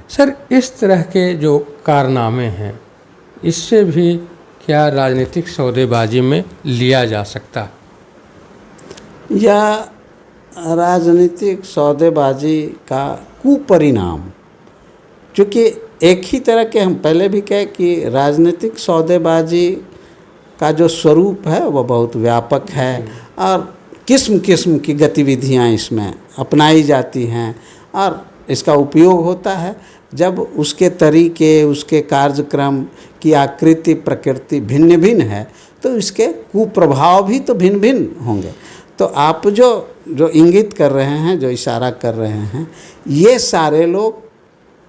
सर, इस तरह के जो कारनामे हैं, इससे भी क्या राजनीतिक सौदेबाजी में लिया जा सकता? या राजनीतिक सौदेबाजी का कुपरिणाम, चूँकि एक ही तरह के हम पहले भी कहे कि राजनीतिक सौदेबाजी का जो स्वरूप है वह बहुत व्यापक है और किस्म किस्म की गतिविधियां इसमें अपनाई जाती हैं और इसका उपयोग होता है। जब उसके तरीके, उसके कार्यक्रम की आकृति प्रकृति भिन्न भिन्न है तो इसके कुप्रभाव भी तो भिन्न भिन्न होंगे। तो आप जो इंगित कर रहे हैं, जो इशारा कर रहे हैं, ये सारे लोग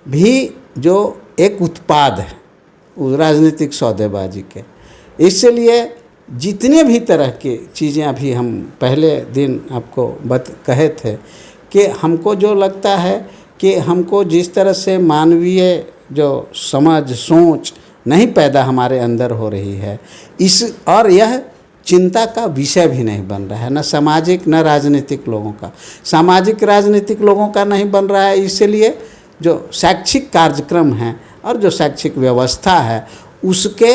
भी जो एक उत्पाद है राजनीतिक सौदेबाजी के। इसलिए जितने भी तरह की चीज़ें अभी हम पहले दिन आपको कहे थे कि हमको जो लगता है कि हमको जिस तरह से मानवीय जो समझ सोच नहीं पैदा हमारे अंदर हो रही है, और यह चिंता का विषय भी नहीं बन रहा है, न सामाजिक न राजनीतिक लोगों का। सामाजिक राजनीतिक लोगों का नहीं बन रहा है, इसलिए जो शैक्षिक कार्यक्रम हैं और जो शैक्षिक व्यवस्था है उसके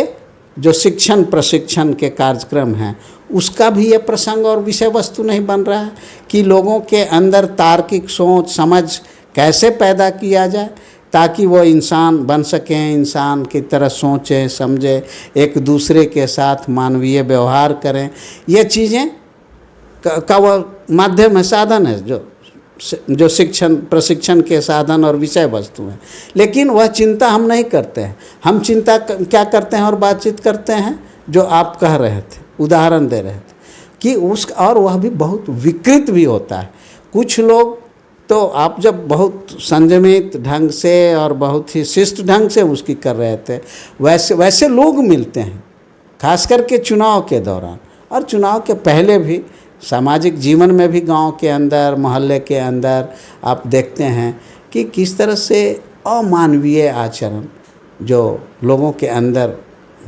जो शिक्षण प्रशिक्षण के कार्यक्रम हैं उसका भी ये प्रसंग और विषय वस्तु नहीं बन रहा है कि लोगों के अंदर तार्किक सोच समझ कैसे पैदा किया जाए ताकि वो इंसान बन सकें, इंसान की तरह सोचें समझें, एक दूसरे के साथ मानवीय व्यवहार करें। ये चीज़ें का वह माध्यम है, साधन है जो शिक्षण प्रशिक्षण के साधन और विषय वस्तु हैं। लेकिन वह चिंता हम नहीं करते हैं। हम चिंता क्या करते हैं और बातचीत करते हैं जो आप कह रहे थे, उदाहरण दे रहे थे कि और वह भी बहुत विकृत भी होता है। कुछ लोग तो आप जब बहुत संयमित ढंग से और बहुत ही शिष्ट ढंग से उसकी कर रहे थे, वैसे लोग मिलते हैं, खास करके चुनाव के दौरान और चुनाव के पहले भी सामाजिक जीवन में भी, गांव के अंदर मोहल्ले के अंदर आप देखते हैं कि किस तरह से अमानवीय आचरण जो लोगों के अंदर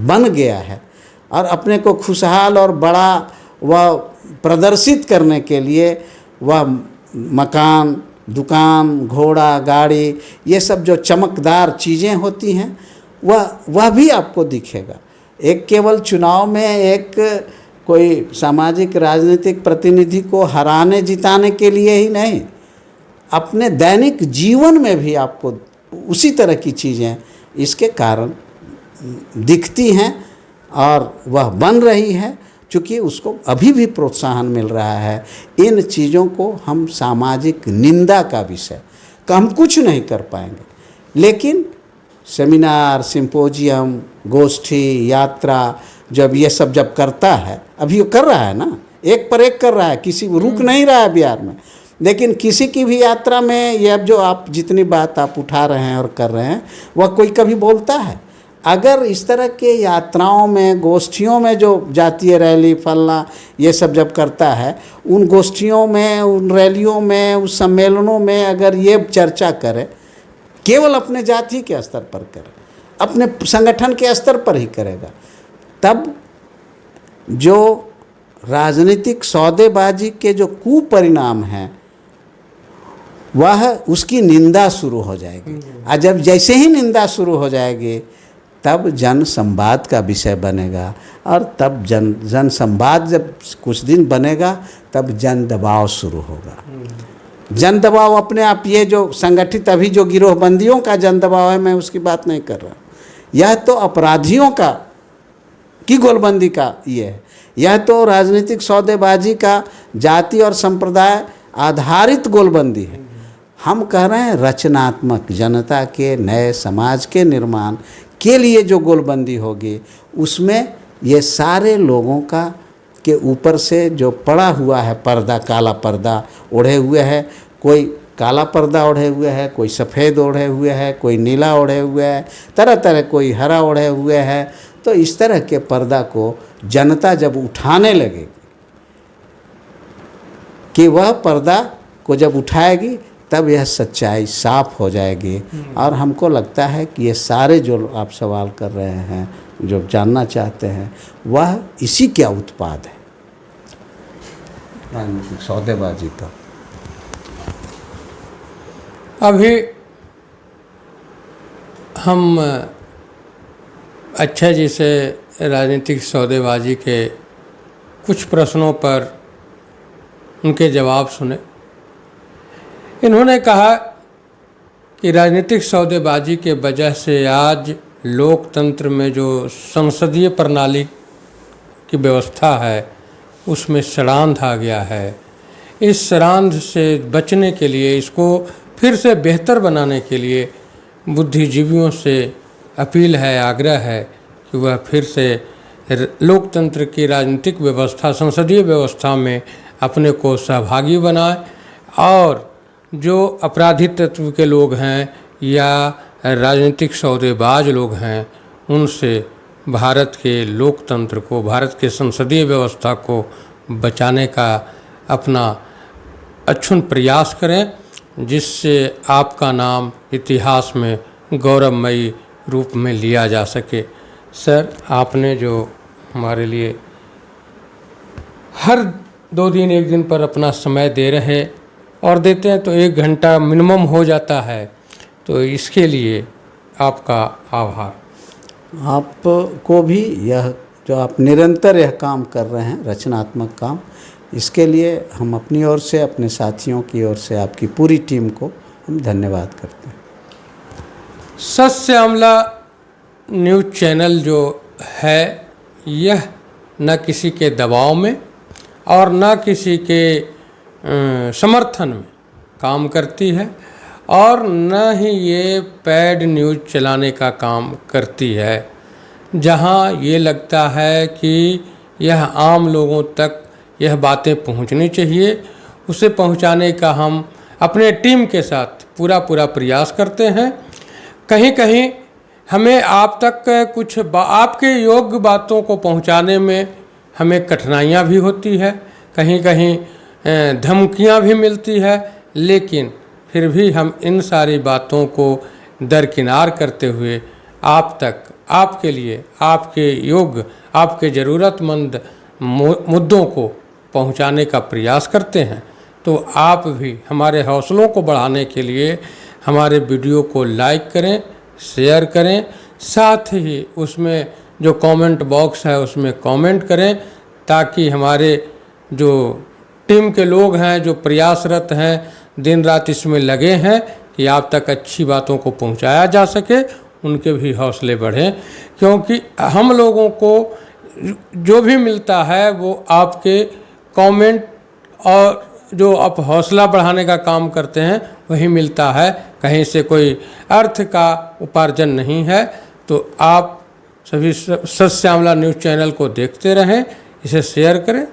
बन गया है और अपने को खुशहाल और बड़ा वह प्रदर्शित करने के लिए वह मकान दुकान, घोड़ा, गाड़ी, ये सब जो चमकदार चीज़ें होती हैं वह भी आपको दिखेगा। एक केवल चुनाव में एक कोई सामाजिक राजनीतिक प्रतिनिधि को हराने जिताने के लिए ही नहीं, अपने दैनिक जीवन में भी आपको उसी तरह की चीज़ें इसके कारण दिखती हैं और वह बन रही है, चूँकि उसको अभी भी प्रोत्साहन मिल रहा है। इन चीज़ों को हम सामाजिक निंदा का विषय का हम कुछ नहीं कर पाएंगे, लेकिन सेमिनार, सिंपोजियम, गोष्ठी, यात्रा जब ये सब जब करता है, अभी वो कर रहा है ना, एक पर एक कर रहा है, किसी रुक नहीं रहा है बिहार में, लेकिन किसी की भी यात्रा में ये अब जो आप जितनी बात आप उठा रहे हैं और कर रहे हैं वह कोई कभी बोलता है? अगर इस तरह के यात्राओं में, गोष्ठियों में जो जातीय रैली फलना ये सब जब करता है, उन गोष्ठियों में, उन रैलियों में, उस सम्मेलनों में अगर ये चर्चा करे, केवल अपने जाति के स्तर पर करे, अपने संगठन के स्तर पर ही करेगा, तब जो राजनीतिक सौदेबाजी के जो कुपरिणाम हैं वह उसकी निंदा शुरू हो जाएगी। और जब जैसे ही निंदा शुरू हो जाएगी तब जन संवाद का विषय बनेगा, और तब जन संवाद जब कुछ दिन बनेगा तब जन दबाव शुरू होगा। जन दबाव अपने आप, ये जो संगठित अभी जो गिरोहबंदियों का जन दबाव है, मैं उसकी बात नहीं कर रहा, यह तो अपराधियों की गोलबंदी का ये है। यह तो राजनीतिक सौदेबाजी का जाति और संप्रदाय आधारित गोलबंदी है। हम कह रहे हैं रचनात्मक जनता के नए समाज के निर्माण के लिए जो गोलबंदी होगी, उसमें ये सारे लोगों का के ऊपर से जो पड़ा हुआ है पर्दा, काला पर्दा ओढ़े हुए है, कोई काला पर्दा ओढ़े हुए है, कोई सफ़ेद ओढ़े हुए है, कोई नीला ओढ़े हुए है, तरह तरह, कोई हरा ओढ़े हुए है, तो इस तरह के पर्दा को जनता जब उठाने लगेगी, कि वह पर्दा को जब उठाएगी तब यह सच्चाई साफ हो जाएगी। और हमको लगता है कि ये सारे जो आप सवाल कर रहे हैं, जो जानना चाहते हैं, वह इसी क्या उत्पाद है, राजनीतिक सौदेबाजी का। अभी हम अच्छा जी से राजनीतिक सौदेबाजी के कुछ प्रश्नों पर उनके जवाब सुने। इन्होंने कहा कि राजनीतिक सौदेबाजी के वजह से आज लोकतंत्र में जो संसदीय प्रणाली की व्यवस्था है उसमें सड़ांध आ गया है। इस सड़ांध से बचने के लिए, इसको फिर से बेहतर बनाने के लिए बुद्धिजीवियों से अपील है, आग्रह है कि वह फिर से लोकतंत्र की राजनीतिक व्यवस्था, संसदीय व्यवस्था में अपने को सहभागी बनाए, और जो अपराधी तत्व के लोग हैं या राजनीतिक सौदेबाज लोग हैं, उनसे भारत के लोकतंत्र को, भारत के संसदीय व्यवस्था को बचाने का अपना अक्षुण प्रयास करें, जिससे आपका नाम इतिहास में गौरवमयी रूप में लिया जा सके। सर, आपने जो हमारे लिए हर 2 दिन 1 दिन पर अपना समय दे रहे और देते हैं, तो 1 घंटा मिनिमम हो जाता है, तो इसके लिए आपका आभार। आपको भी यह जो आप निरंतर यह काम कर रहे हैं, रचनात्मक काम, इसके लिए हम अपनी ओर से, अपने साथियों की ओर से, आपकी पूरी टीम को हम धन्यवाद करते हैं। सत्य आमला न्यूज़ चैनल जो है, यह न किसी के दबाव में और न किसी के समर्थन में काम करती है, और न ही ये पेड न्यूज़ चलाने का काम करती है। जहां ये लगता है कि यह आम लोगों तक यह बातें पहुंचनी चाहिए, उसे पहुंचाने का हम अपने टीम के साथ पूरा प्रयास करते हैं। कहीं कहीं हमें आप तक कुछ आपके योग्य बातों को पहुंचाने में हमें कठिनाइयां भी होती है, कहीं कहीं धमकियां भी मिलती है, लेकिन फिर भी हम इन सारी बातों को दरकिनार करते हुए आप तक, आपके लिए, आपके योग्य, आपके ज़रूरतमंद मुद्दों को पहुंचाने का प्रयास करते हैं। तो आप भी हमारे हौसलों को बढ़ाने के लिए हमारे वीडियो को लाइक करें, शेयर करें, साथ ही उसमें जो कमेंट बॉक्स है उसमें कमेंट करें, ताकि हमारे जो टीम के लोग हैं, जो प्रयासरत हैं, दिन रात इसमें लगे हैं कि आप तक अच्छी बातों को पहुंचाया जा सके, उनके भी हौसले बढ़ें। क्योंकि हम लोगों को जो भी मिलता है वो आपके कमेंट और जो आप हौसला बढ़ाने का काम करते हैं वही मिलता है, कहीं से कोई अर्थ का उपार्जन नहीं है। तो आप सभी सत्य श्यामला न्यूज़ चैनल को देखते रहें, इसे शेयर करें।